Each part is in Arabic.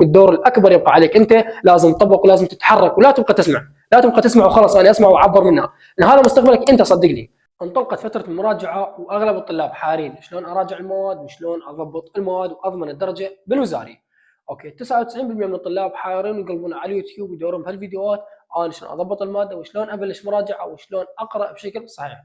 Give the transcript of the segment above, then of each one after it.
والدور الاكبر يبقى عليك انت، لازم تطبق ولازم تتحرك ولا تبقى تسمع، لا تبقى تسمع وخلاص انا اسمع واعبر منها، لان هذا مستقبلك انت صدقني. انطلقت فتره المراجعه واغلب الطلاب حارين شلون اراجع المواد وشلون اضبط المواد واضمن الدرجه بالوزاري. اوكي 99% من الطلاب حارين يقلبون على اليوتيوب ويدورون بهالفيديوهات انا شلون اضبط الماده وشلون ابلش مراجعه وشلون اقرا بشكل صحيح.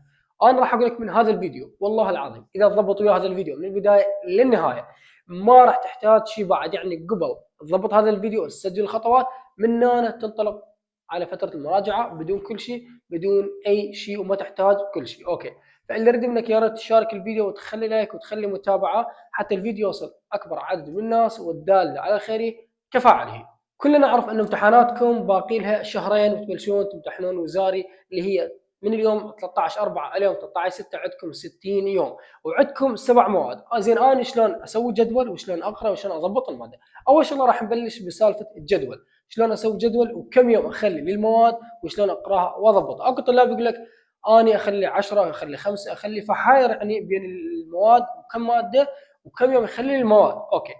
انا راح اقول لك من هذا الفيديو والله العظيم اذا ضبطوا ويا هذا الفيديو من البدايه للنهايه ما راح تحتاج شيء بعد، يعني قبل تضبط هذا الفيديو تسجل الخطوات من هنا تنطلق على فتره المراجعه بدون كل شيء، بدون اي شيء وما تحتاج كل شيء. اوكي فاللي يريد منك يا ريت تشارك الفيديو وتخلي لايك وتخلي متابعه حتى الفيديو يوصل اكبر عدد من الناس والدال على الخير كفاعله. كلنا نعرف ان امتحاناتكم باقي لها شهرين وتبلشون تمتحنون وزاري اللي هي من اليوم 13/4 اليوم 13/6 عندكم 60 يوم وعندكم 7 مواد. زين انا شلون اسوي جدول وشلون اقرا وشلون اضبط الماده؟ اول شغله راح نبلش بسالفه الجدول، شلون اسوي جدول وكم يوم اخلي للمواد وشلون اقراها واضبطها. اكو طلاب يقول لك اني اخلي 10 اخلي 5 اخلي، فحاير يعني بين المواد وكم ماده وكم يوم يخلي المواد. اوكي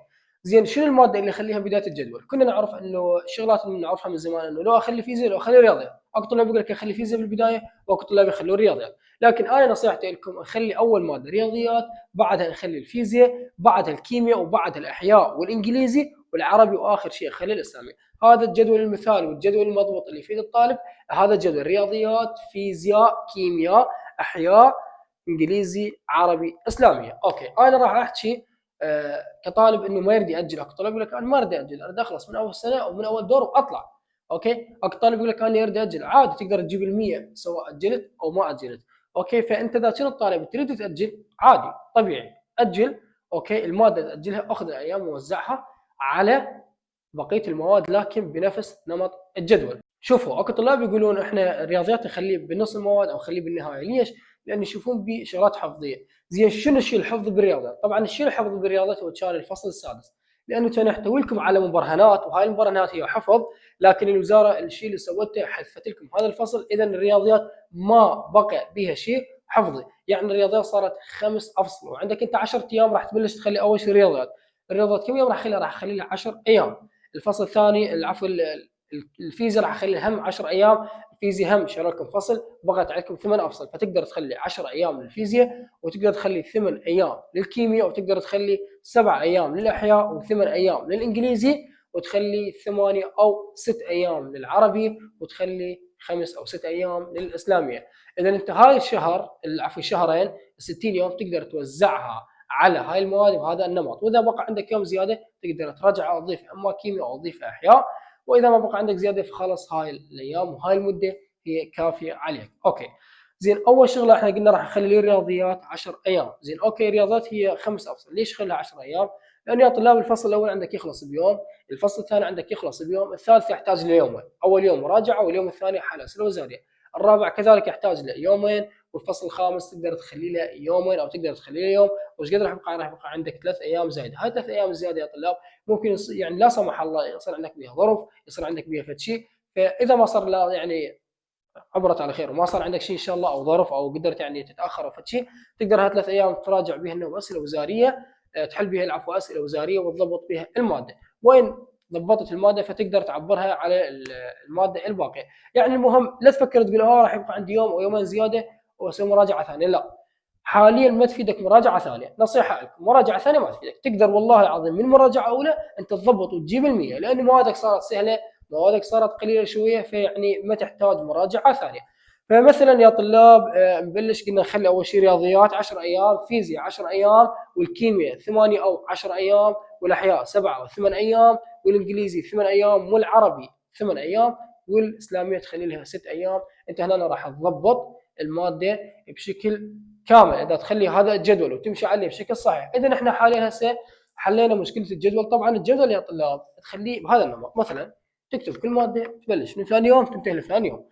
زين شنو الماده اللي اخليها بدايه الجدول؟ كنا نعرف انه الشغلات اللي نعرفها من زمان انه لو اخلي فيزياء لو اخلي رياضيات. اكو طلاب يقول لك اخلي فيزياء بالبدايه واكو طلاب يخلوا رياضيات، لكن انا نصيحتي لكم اخلي اول ماده رياضيات، بعدها نخلي الفيزياء، بعدها الكيمياء، وبعدها الاحياء والانجليزي والعربي، واخر شيء اخلي الاسلامي. هذا الجدول المثالي والجدول المضبوط اللي يفيد الطالب. هذا الجدول رياضيات فيزياء كيمياء احياء انجليزي عربي اسلاميه. اوكي انا راح احكي كطالب انه ما يريد ياجل. اكو طالب يقول لك انا ما اريد اجل اريد اخلص من اول سنه او من اول دور واطلع. اوكي اكو طالب يقول لك انا اريد اجل، عادي تقدر تجيب ال100 سواء اجلت او ما اجلت. اوكي فانت اذا كنت طالب تريد تاجل عادي طبيعي اجل. اوكي الماده تاجلها اخذ الايام ووزعها على بقيه المواد لكن بنفس نمط الجدول. شوفوا اكو طلاب يقولون احنا الرياضيات نخليه بنص المواد او نخليه بالنهايه، ليش؟ لان يشوفون بشغلات حفظيه. زين شنو الشيء الحفظ بالرياضيات؟ طبعا الشيء الحفظ بالرياضيات هو كان الفصل السادس، لانه كان يحتوي لكم على مبرهنات وهاي المبرهنات هي حفظ، لكن الوزاره الشيء اللي سوته حذفت لكم هذا الفصل، اذا الرياضيات ما بقى بها شيء حفظي. يعني الرياضيات صارت 5 افصل وعندك انت 10 ايام راح تبلش تخلي اول شيء رياضيات. الرياضيات كم يوم راح اخليها؟ راح اخلي لها 10 ايام. الفصل الثاني العفو الفيزياء راح اخلي هم 10 ايام. الفيزياء هم شالوا لكم فصل بقت عندكم 8 افصل، فتقدر تخلي 10 ايام للفيزياء وتقدر تخلي 8 ايام للكيمياء وتقدر تخلي 7 ايام للاحياء و8 ايام للانجليزي وتخلي 8 او 6 ايام للعربي وتخلي 5 او 6 ايام للاسلاميه. اذا انت هاي الشهر العفو شهرين 60 يوم تقدر توزعها على هاي المواد بهذا النمط، واذا بقى عندك يوم زياده تقدر ترجع او تضيف اما كيمياء او تضيف احياء، واذا ما بقى عندك زياده فخلاص هاي الايام وهاي المده هي كافيه عليك. اوكي زين اول شغله احنا قلنا راح نخلي الرياضيات 10 ايام. زين اوكي الرياضيات هي 5 افصل، ليش خلها 10 ايام؟ لان يا طلاب الفصل الاول عندك يخلص بيوم، الفصل الثاني عندك يخلص بيوم، الثالث يحتاج ليومين، اول يوم مراجعه واليوم الثاني حل اسئله وزاريه، الرابع كذلك يحتاج ليومين، والفصل الخامس تقدر تخلي له يومين او تقدر تخلي له يوم. وش قد راح يبقى؟ راح يبقى عندك 3 ايام زايده. هاي 3 ايام زياده يا طلاب ممكن يعني لا سمح الله يصير عندك بها ظرف، يصير عندك بها فد شيء، فاذا ما صار لا يعني عبرت على خير وما صار عندك شيء ان شاء الله او ظرف او قدرت يعني تتاخر او فد شيء، تقدر هاي 3 ايام تراجع بهن اسئله وزاريه، تحل بها العفو اسئله وزاريه وتضبط بها الماده. وين ضبطت الماده فتقدر تعبرها على الماده الباقيه. يعني المهم لا تفكر تقول راح يبقى عندي يوم او يومين زياده واسوي مراجعه ثانيه، لا حاليا ما تفيدك مراجعه ثانيه. نصيحه لكم مراجعه ثانيه ما تفيدك، تقدر والله العظيم من مراجعه اولى انت تضبط وتجيب ال100 لان موادك صارت سهله، موادك صارت قليله شويه، فيعني ما تحتاج مراجعه ثانيه. فمثلا يا طلاب نبلش قلنا نخلي اول شيء رياضيات 10 ايام، فيزياء 10 ايام، والكيمياء 8 او 10 ايام، والاحياء 7 او 8 ايام، والانجليزي 8 ايام، والعربي 8 ايام، والاسلاميه تخلي لها 6 ايام. انت هنا راح تضبط الماده بشكل كامل اذا تخلي هذا الجدول وتمشي عليه بشكل صحيح. اذا احنا حاليا هسه حلينا مشكله الجدول. طبعا الجدول يا طلاب تخليه بهذا النمط، مثلا تكتب كل ماده تبلش من فلان يوم تنتهي لفلان يوم،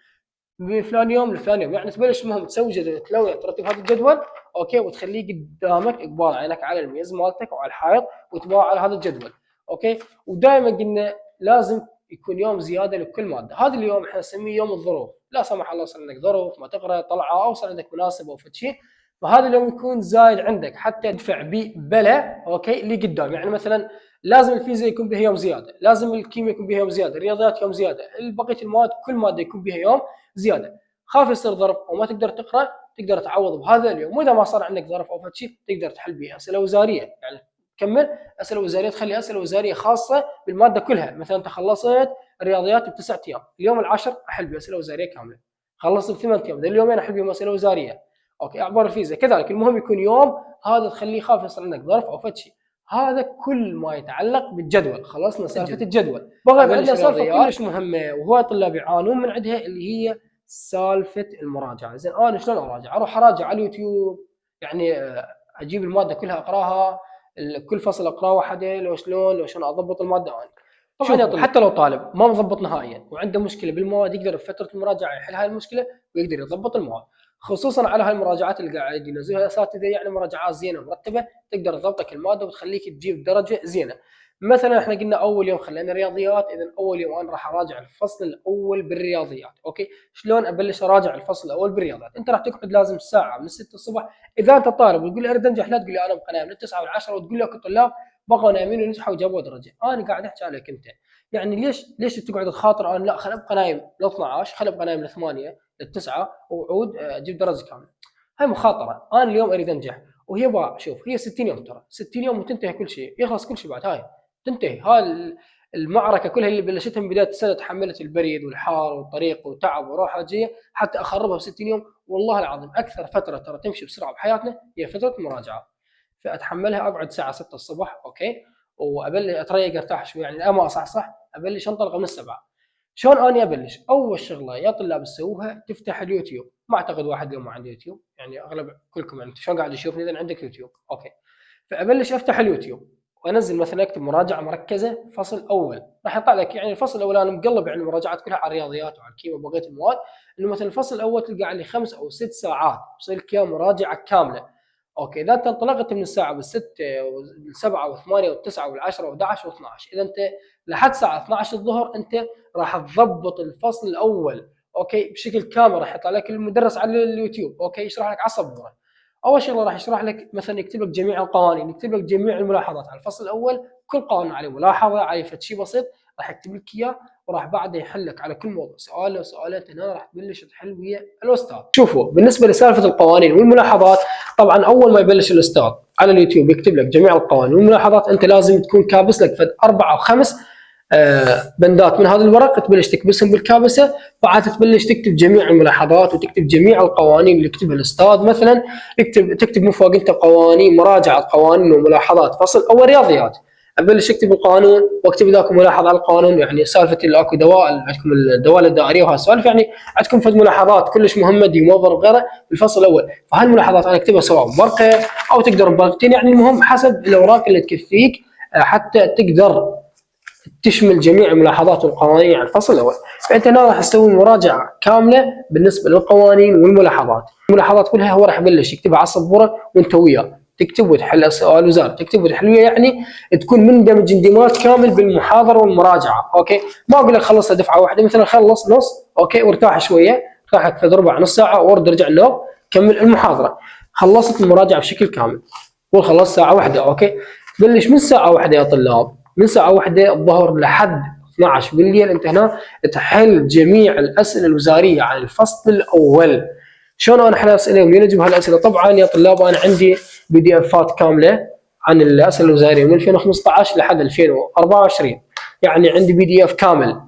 من فلان يوم لفلان يوم، يعني تبلش المهم تسوي جدول تلوي ترتب هذا الجدول. اوكي وتخليه قدامك اقبال عينك على الميز مالتك او على الحائط وتباع على هذا الجدول. اوكي ودائما قلنا لازم يكون يوم زياده لكل ماده. هذا اليوم احنا نسميه يوم الظروف، لا سمح الله صار عندك ظروف ما تقرا طلعه او صار عندك مناسبه او شيء، فهذا اليوم يكون زايد عندك حتى تدفع به بلا اوكي اللي قدام. يعني مثلا لازم الفيزياء يكون بها يوم زياده، لازم الكيمياء يكون بها يوم زياده، الرياضيات يوم زياده، بقيه المواد كل ماده يكون بها يوم زياده. خاف يصير ظرف او ما تقدر تقرا، تقدر تعوض بهذا اليوم، واذا ما صار عندك ظرف او شيء تقدر تحل به اسئله وزاريه، يعني تكمل اسئله وزاريه، تخلي اسئله وزاريه خاصه بالماده كلها. مثلا انت خلصت الرياضيات ب9 ايام، اليوم العاشر احل باسئله وزاريه كامله. خلصت ب8 ايام، ذا اليومين احل بهم اسئله وزاريه. اوكي، اعبار الفيزياء كذلك، المهم يكون يوم هذا تخليه خاف يصير عندك ظرف او شيء. هذا كل ما يتعلق بالجدول. خلصنا سالفه الجدول، بغى عندنا سالفه كلش مهمه وهو الطلاب يعانون من عندها، اللي هي سالفه المراجعه. زين انا شلون اراجع؟ اروح اراجع على اليوتيوب، يعني اجيب الماده كلها اقراها، كل فصل اقراه وحده، لو شلون اضبط الماده انا. طبعا يا طلاب حتى لو طالب ما مضبط نهائيا وعنده مشكله بالمواد، يقدر بفتره المراجعه يحل هاي المشكله ويقدر يضبط المواد، خصوصا على هاي المراجعات اللي قاعد ينزلها الاساتذه، يعني مراجعات زينه مرتبه تقدر تضبطك الماده وتخليك تجيب درجه زينه. مثلا احنا قلنا اول يوم خلينا رياضيات، اذا اول يوم انا راح اراجع الفصل الاول بالرياضيات. اوكي، شلون ابلش اراجع الفصل الاول بالرياضيات؟ انت راح تقعد لازم ساعه من 6 الصبح. اذا انت طالب وتقول لي اريد انجح، لا تقول لي انا ابقى نايم من 9 وال10 وتقول لك الطلاب بقوا نايمين ونجحوا وجابوا درجه. انا قاعد احكي عليك انت، يعني ليش تقعد تخاطر انا لا خل ابقى نايم ل 12، خل ابقى نايم ل 8 ل9 وعود اجيب درجه كامله. هاي مخاطره. انا اليوم اريد انجح، وهي شوف هي 60 يوم، ترى 60 يوم وتنتهي كل شيء، يخلص كل شيء بعد هاي تنتهي. هاي المعركه كلها اللي بلشتها من بدايه السنه، تحملت البريد والحار والطريق وتعب وروحه جايه حتى اخربها ب60 يوم. والله العظيم اكثر فتره ترى تمشي بسرعه بحياتنا هي فتره المراجعه. فاتحملها، اقعد الساعه 6 الصبح اوكي، وابلش اتريق ارتاح شوي، يعني لا ما اصحصح، ابلش انطلق من السبعه. شلون اني ابلش؟ اول شغله يا طلاب تسووها تفتح اليوتيوب. ما اعتقد واحد اليوم ما عنده يوتيوب، يعني اغلب كلكم يعني شلون قاعد تشوفني اذا عندك يوتيوب. اوكي، فابلش افتح اليوتيوب وانزل مثلا اكتب مراجعه مركزه فصل اول، راح يطلع لك يعني الفصل الاول. انا مقلب يعني المراجعات كلها على الرياضيات وعلى الكيمياء وبقيه المواد، انه مثلا الفصل الاول تلقى عليه 5 أو 6 ساعات يصير لك مراجعه كامله. اوكي، اذا انت انطلقت من الساعه بالستة والسبعة والثمانية والتسعة والعشرة و11 و12، اذا انت لحد الساعه 12 الظهر انت راح تضبط الفصل الاول اوكي بشكل كامل. راح يطلع لك المدرس على اليوتيوب اوكي يشرح لك على السبوره. اول شغله راح يشرح لك مثلا يكتب لك جميع القوانين، يكتب لك جميع الملاحظات على الفصل الاول، كل قانون عليه ملاحظه، عليه شيء بسيط راح يكتب لك اياه، وراح بعده يحل لك على كل موضوع سؤال وسؤالين. هنا راح تبلش تحل ويا الاستاذ. شوفوا بالنسبه لسالفه القوانين والملاحظات، طبعا اول ما يبلش الاستاذ على اليوتيوب يكتب لك جميع القوانين والملاحظات، انت لازم تكون كابس لك فد 4 أو 5 بندات من هذا الورق، تبلش تكبسهم بالكابسه، بعد تبلش تكتب جميع الملاحظات وتكتب جميع القوانين اللي يكتبها الاستاذ. مثلا تكتب من فوق انت قوانين، مراجعه قوانين وملاحظات فصل اول رياضيات، ابلش اكتب القانون واكتب ذاك ملاحظه على القانون. يعني سالفه اللي اكو دواء عندكم الدوال الدائريه وهالسوالف، يعني عندكم فد ملاحظات كلش مهمه دي موظف وغيره بالفصل الاول، فهالملاحظات انا اكتبها سواء بورقه او تقدر بورقتين، يعني المهم حسب الاوراق اللي تكفيك حتى تقدر تشمل جميع الملاحظات والقوانين على الفصل الاول. فانت هنا راح تسوي مراجعه كامله بالنسبه للقوانين والملاحظات. الملاحظات كلها هو راح يبلش يكتبها على السبوره وانت وياه تكتب وتحل سؤال وزاره، تكتب وتحل وياه، يعني تكون مندمج اندماج كامل بالمحاضره والمراجعه. اوكي، ما اقول لك خلصها دفعه واحده، مثلا خلص نص اوكي وارتاح شويه، ارتاح لك ربع نص ساعه وارد ارجع النوم، كمل المحاضره، خلصت المراجعه بشكل كامل. وخلص ساعه واحده اوكي، تبلش من ساعه واحده يا طلاب، من ساعه واحده الظهر لحد 12 بالليل انت هنا تحل جميع الاسئله الوزاريه عن الفصل الاول. شلون انا احل اسئله ومين اجيب هالاسئله؟ طبعا يا طلاب انا عندي بي دي افات كامله عن الاسئله الوزاريه من 2015 لحد 2024، يعني عندي بي دي اف كامل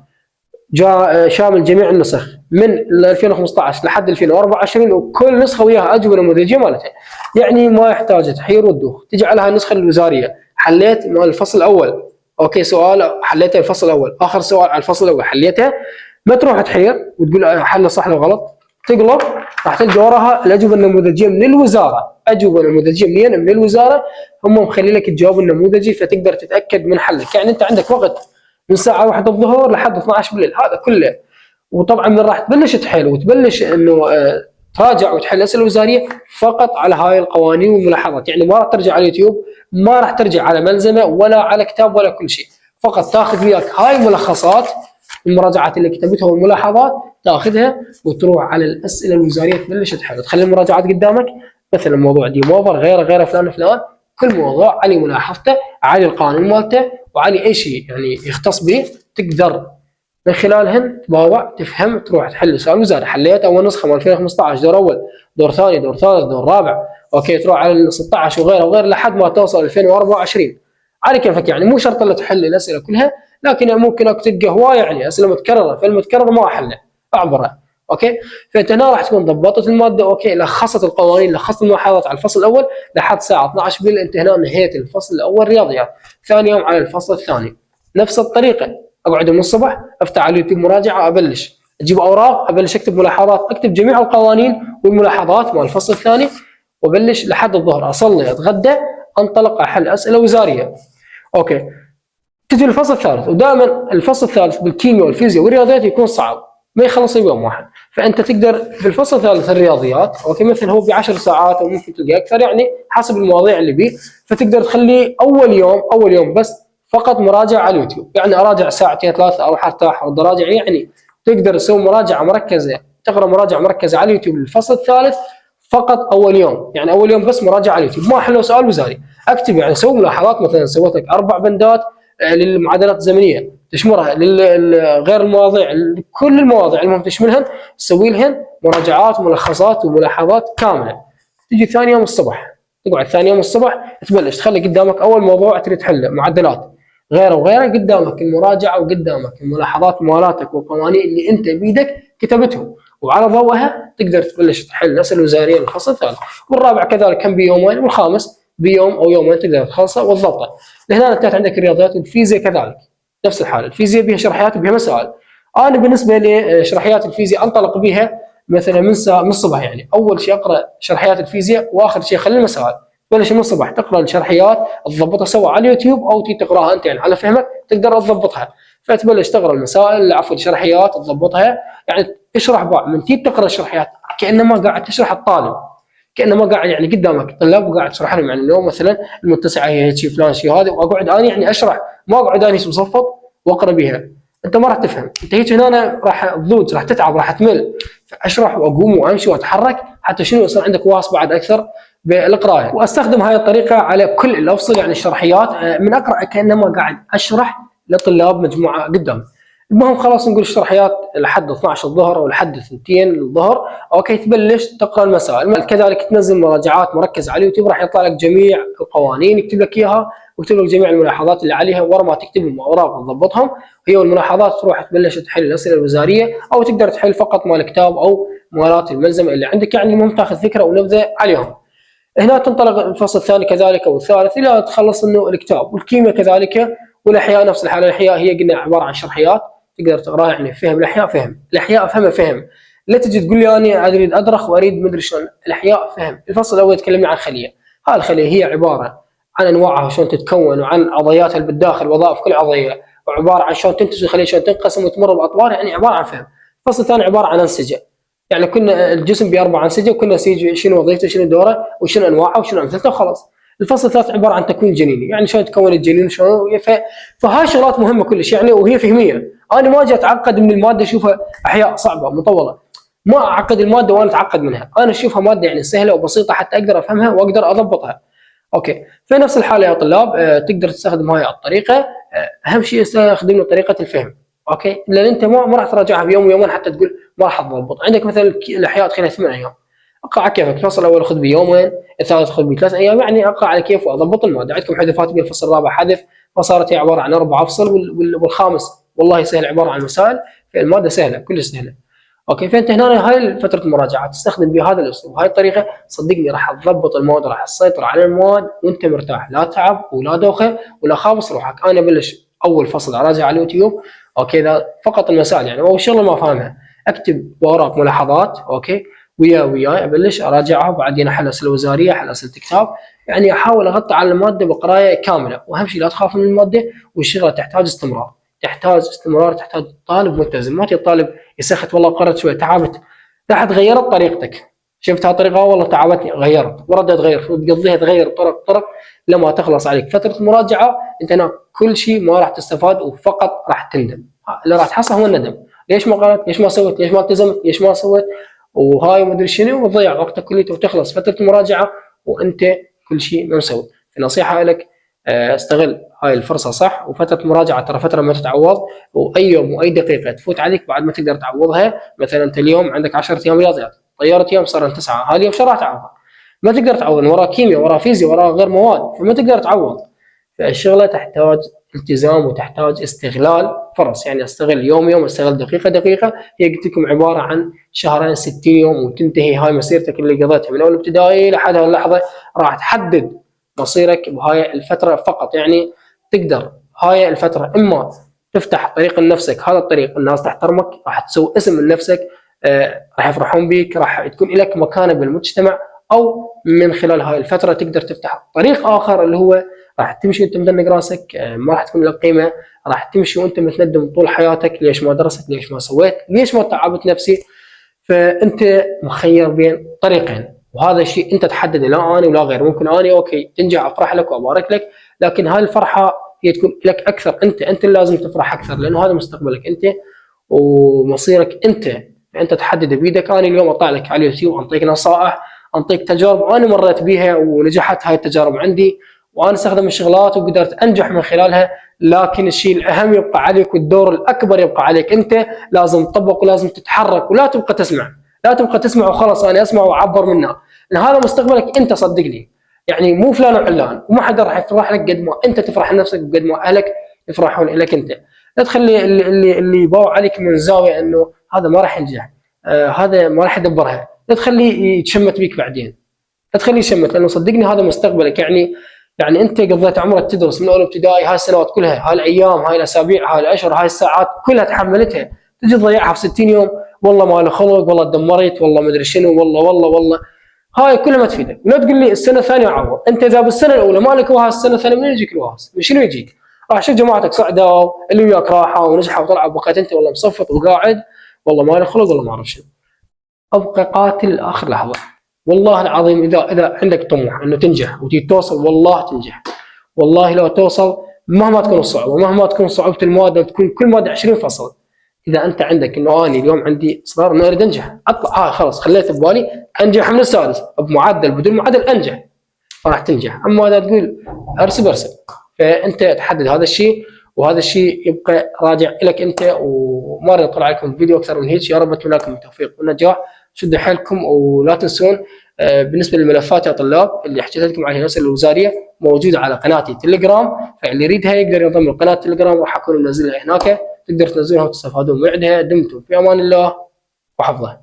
شامل جميع النسخ من 2015 لحد 2024، وكل نسخه وياها اجوبه نموذجيه مالتها، يعني ما يحتاج تحير وتدوخ. تجي على النسخه الوزاريه حليت مال الفصل الاول اوكي، سؤال حليته الفصل الاول، اخر سؤال على الفصل الاول حليته، ما تروح تحير وتقول حل صح ولا غلط، تقلب راح تلقى وراها الاجوبه النموذجيه من الوزاره، اجوبه نموذجيه منين؟ من الوزاره، هم مخلي لك الجواب النموذجي فتقدر تتاكد من حلك. يعني انت عندك وقت من الساعه 1 الظهر لحد 12 بالليل هذا كله. وطبعا من راح تبلش تحل وتبلش انه تراجع وتحل اسئله وزاريه فقط على هاي القوانين والملاحظات، يعني ما راح ترجع على اليوتيوب، ما راح ترجع على ملزمه ولا على كتاب ولا كل شيء، فقط تاخذ وياك هاي الملخصات المراجعات اللي كتبتها والملاحظات، تاخذها وتروح على الاسئله الوزاريه تبلش تحل، تخلي المراجعات قدامك، مثلا موضوع دي موفر غيره فلان، كل موضوع عليه ملاحظته، عليه القانون مالته وعلي اي شيء يعني يختص به تقدر من خلالهن تباوع تفهم تروح تحل سؤال وزاري. حليت اول نسخه من 2015 دور اول دور ثاني دور ثالث دور رابع اوكي تروح على ال 16 وغيره وغيره لحد ما توصل 2024 على كيفك. يعني مو شرط الا تحل الاسئله كلها، لكن ممكن تلقى هوايه يعني اسئله متكرره، فالمتكرر ما احله اعبره اوكي. فانت هنا راح تكون ضبطت الماده اوكي، لخصت القوانين لخصت الملاحظات على الفصل الاول لحد الساعه 12 بالليل، انت هنا نهيت الفصل الاول رياضيات. ثاني يوم على الفصل الثاني نفس الطريقه، اقعد من الصبح افتح على اليوتيوب مراجعه، ابلش اجيب اوراق ابلش اكتب ملاحظات، اكتب جميع القوانين والملاحظات مال الفصل الثاني، وابلش لحد الظهر اصلي اتغدى انطلق احل اسئله وزاريه اوكي. تجي الفصل الثالث، ودائما الفصل الثالث بالكيمياء والفيزياء والرياضيات يكون صعب ما يخلص بيوم واحد، فانت تقدر في الفصل الثالث الرياضيات اوكي مثل هو ب10 ساعات او ممكن تلقى اكثر يعني حسب المواضيع اللي بيه، فتقدر تخليه اول يوم بس فقط مراجعه على اليوتيوب، يعني اراجع ساعتين ثلاثه اروح ارتاح ارد اراجع، يعني تقدر تسوي مراجعه مركزه تقرا مراجعه مركزه على اليوتيوب للفصل الثالث فقط اول يوم، يعني اول يوم بس مراجعه على اليوتيوب ما حلوا سؤال وزاري. اكتب يعني سوي ملاحظات، مثلا سويت لك 4 بندات للمعادلات الزمنيه تشمرها غير المواضيع كل المواضيع المهم تشملهن تسوي لهن مراجعات وملخصات وملاحظات كامله. تجي ثاني يوم الصبح تقعد ثاني يوم الصبح تبلش تخلي قدامك اول موضوع تريد تحله معدلات غيره وغيره، قدامك المراجعه وقدامك الملاحظات مالاتك والقوانين اللي انت بيدك كتبتهم، وعلى ضوءها تقدر تبلش تحل اسئله وزاريه للفصل الثالث. والرابع كذلك كان بيومين، والخامس بيوم او يومين تقدر تخلصه وتضبطه. لهنا انتهت عندك الرياضيات والفيزياء كذلك نفس الحال، الفيزياء بها شرحيات وبها مسائل. انا بالنسبه لي شرحيات الفيزياء انطلق بها مثلا من الصبح، يعني اول شيء اقرا شرحيات الفيزياء واخر شيء خلي المسائل. تبلش من الصبح تقرا الشرحيات تضبطها سواء على اليوتيوب او تقراها انت يعني على فهمك تقدر تضبطها، فتبلش تقرا المسائل عفوا الشرحيات تضبطها، يعني اشرح بقى من تيجي تقرا الشرحيات كانما قاعد تشرح الطالب، كانما قاعد يعني قدامك طلاب وقاعد تشرح لهم، يعني اليوم مثلا المتسعه هي شيء فلان شيء هذا، واقعد انا يعني اشرح ما اقعد انا مصفط واقرا بها، انت ما راح تفهم، انت هيك هنا راح تضوج راح تتعب راح تمل، اشرح واقوم وامشي واتحرك حتى شنو يصير عندك واس بعد اكثر بالقراءه. واستخدم هاي الطريقه على كل الافصل، يعني الشرحيات من اقرا كانما قاعد اشرح لطلاب مجموعه قدام. المهم خلاص نقول الشرحيات لحد 12 الظهر او لحد 2 الظهر اوكي، تبلش تقرا المسائل. كذلك تنزل مراجعات مركزه على اليوتيوب راح يطلع لك جميع القوانين يكتب لك اياها ويكتب لك جميع الملاحظات اللي عليها، ورا ما تكتبهم اوراق تضبطهم هي والملاحظات تروح تبلش تحل الاسئله الوزاريه، او تقدر تحل فقط مال الكتاب او مالات الملزمه اللي عندك، يعني المهم تاخذ فكره ونبذه عليهم. هنا تنطلق الفصل الثاني كذلك او الثالث الى تخلص انه الكتاب. والكيمياء كذلك، والاحياء نفس الحاله. الاحياء هي قلنا عباره عن شرحيات تقدر تقراها، يعني فهم الاحياء فهم الاحياء افهمها فهم، لا تجي تقول لي انا اريد ادرخ واريد مدري شلون. الاحياء فهم. الفصل الاول تكلمنا عن الخليه، هاي الخليه هي عباره عن انواعها شلون تتكون وعن عضياتها اللي بالداخل وظائف كل عضيه، وعباره عن شلون تنتج الخليه شلون تنقسم وتمر باطوار، يعني عباره عن فهم. الفصل الثاني عباره عن انسجه، يعني كنا الجسم باربع انسجه وكنا نسيج شنو وظيفته شنو دوره وشنو انواعه وشنو امثلته وخلاص. الفصل الثالث عباره عن تكوين جنيني، يعني شلون تكون الجنين شلون فهاي شغلات مهمه كلش يعني وهي فهميه. انا ما اجي اتعقد من الماده اشوفها احياء صعبه مطوله، ما اعقد الماده وانا اتعقد منها، انا اشوفها ماده يعني سهله وبسيطه حتى اقدر افهمها واقدر اضبطها اوكي. في نفس الحاله يا طلاب تقدر تستخدم هاي الطريقه، اهم شيء استخدم طريقه الفهم اوكي، لان انت ما راح تراجعها بيوم ويومين حتى تقول ما راح تضبط. عندك مثلا الاحياء تخليها 8 ايام، اقرا على كيفك. الفصل الاول خذ بيومين، الثالث خذ ب3 ايام، يعني اقرا على كيف واضبط الماده. عندكم حذفات بالفصل الرابع حذف، فصارت هي عباره عن 4 افصل، والخامس والله سهل عباره عن مسائل، فالماده سهله كلش سهله اوكي. فانت هنا هاي فتره المراجعه تستخدم بهذا الاسلوب، هاي الطريقه صدقني راح تضبط المواد، راح تسيطر على المواد وانت مرتاح، لا تعب ولا دوخه ولا خابص روحك. انا بلش اول فصل اراجع على اليوتيوب اوكي، ذا فقط المسائل يعني او الشغله ما فاهمها اكتب ورق ملاحظات اوكي، وياي ابلش اراجعها، وبعدين احل اسئله وزاريه احل اسئله كتاب، يعني احاول اغطي على الماده بقرايه كامله. واهم شيء لا تخاف من الماده، والشغله تحتاج استمرار، تحتاج طالب ملتزم، ما تجي طالب يسخت والله قرأت شوي تعبت، راح غيرت طريقتك، شفت هالطريقه والله تعبتني غيرت وردت تغير تقضيها تغير طرق لما تخلص عليك فتره مراجعه. انت هنا كل شيء ما راح تستفاد وفقط راح تندم، اللي راح تحصل هو الندم، ليش ما قرأت ليش ما سويت ليش ما التزمت ليش ما سويت وهاي ما ادري شنو، وتضيع وقتك كله وتخلص فتره المراجعه وانت كل شيء ما مسوي. فنصيحه لك استغل هاي الفرصه صح. وفتره مراجعه ترى فتره ما تتعوض، واي يوم واي دقيقه تفوت عليك بعد ما تقدر تعوضها. مثلا انت اليوم عندك 10 ايام رياضيات، طيرت يوم صار 9، هذا اليوم شو راح تعوض؟ ما تقدر تعوض، وراه كيمياء وراه فيزياء وراه غير مواد، فما تقدر تعوض. فالشغله تحتاج التزام وتحتاج استغلال فرص. يعني استغل يوم يوم، استغل دقيقه دقيقه. هي قلت لكم عباره عن شهرين 60 يوم وتنتهي هاي مسيرتك اللي قضيتها من اول ابتدائي لحد هاللحظه. راح تحدد مصيرك بهاي الفتره فقط. يعني تقدر هاي الفتره اما تفتح طريق لنفسك، هذا الطريق الناس تحترمك، راح تسوي اسم لنفسك، راح يفرحون بك، راح تكون لك مكانه بالمجتمع. او من خلال هاي الفتره تقدر تفتح طريق اخر اللي هو راح تمشي وانت مدنق راسك، ما راح تكون لك قيمه، راح تمشي وانت متندم طول حياتك ليش ما درست، ليش ما سويت، ليش ما تعبت نفسي. فانت مخير بين طريقين، وهذا الشيء انت تحدده، لا انا ولا غير. ممكن انا اوكي تنجح افرح لك وابارك لك، لكن هاي الفرحه هي تكون لك اكثر. انت اللي لازم تفرح اكثر، لانه هذا مستقبلك انت ومصيرك انت. فانت تحدد بيدك. انا اليوم اطلع لك على اليوتيوب انطيك نصائح، انطيك تجارب انا مريت بيها ونجحت هاي التجارب عندي، وانا استخدم الشغلات وقدرت انجح من خلالها. لكن الشيء الاهم يبقى عليك، والدور الاكبر يبقى عليك انت. لازم تطبق ولازم تتحرك، ولا تبقى تسمع. لا تبقى تسمع وخلاص انا اسمع واعبر منها، لان هذا مستقبلك انت صدقني. يعني مو فلان وعلان، وما حدا راح يفرح لك قد ما انت تفرح لنفسك وقد ما اهلك يفرحون لك انت. لا تخلي اللي يباوع عليك من زاويه انه هذا ما راح ينجح، هذا ما راح يدبرها. لا تخليه يتشمت بيك بعدين، لا تخليه يشمت، لانه صدقني هذا مستقبلك. يعني انت قضيت عمرك تدرس من اول ابتدائي، هاي السنوات كلها، هاي الايام، هاي الاسابيع، هاي الاشهر، هاي الساعات كلها تحملتها، تجي تضيعها في 60 يوم. والله ما له خلق، والله تدمرت، والله ما ادري شنو، والله. هاي كلها ما تفيدك. ولا تقول لي السنه الثانيه اعوض. انت اذا بالسنه الاولى ما لك وهاس، السنه الثانيه من يجيك الوهاس؟ من شنو يجيك؟ راح شوف جماعتك صعدوا، اللي وياك راحوا ونجحوا وطلعوا، بقيت انت والله مصفط وقاعد، والله ما له خلق، والله ما اعرف شنو. ابقى قاتل لاخر لحظه. والله العظيم اذا عندك طموح انه تنجح وتي توصل، والله تنجح. والله لو توصل مهما تكون الصعوبه، مهما تكون صعوبه الماده، تكون كل ماده 20 فصل. اذا انت عندك انه انا اليوم عندي اصرار انه اريد انجح، اطلع خلاص خليت ببالي انجح من السادس بمعدل بدون معدل انجح، فراح تنجح. اما اذا تقول ارسب، فانت تحدد هذا الشيء، وهذا الشيء يبقى راجع لك انت. وما اريد اطلع عليكم فيديو اكثر من هيك. يا رب اتمنى لكم التوفيق والنجاح. شدوا حيلكم ولا تنسون. بالنسبه للملفات يا طلاب اللي حكيت لكم عليها الاسئله الوزاريه موجوده على قناتي تليجرام، فاللي يريدها يقدر ينضم لقناه تليجرام، راح اكون منزلها هناك، تقدر تنزلها وتستفادون من عندها. دمتم في امان الله وحفظه.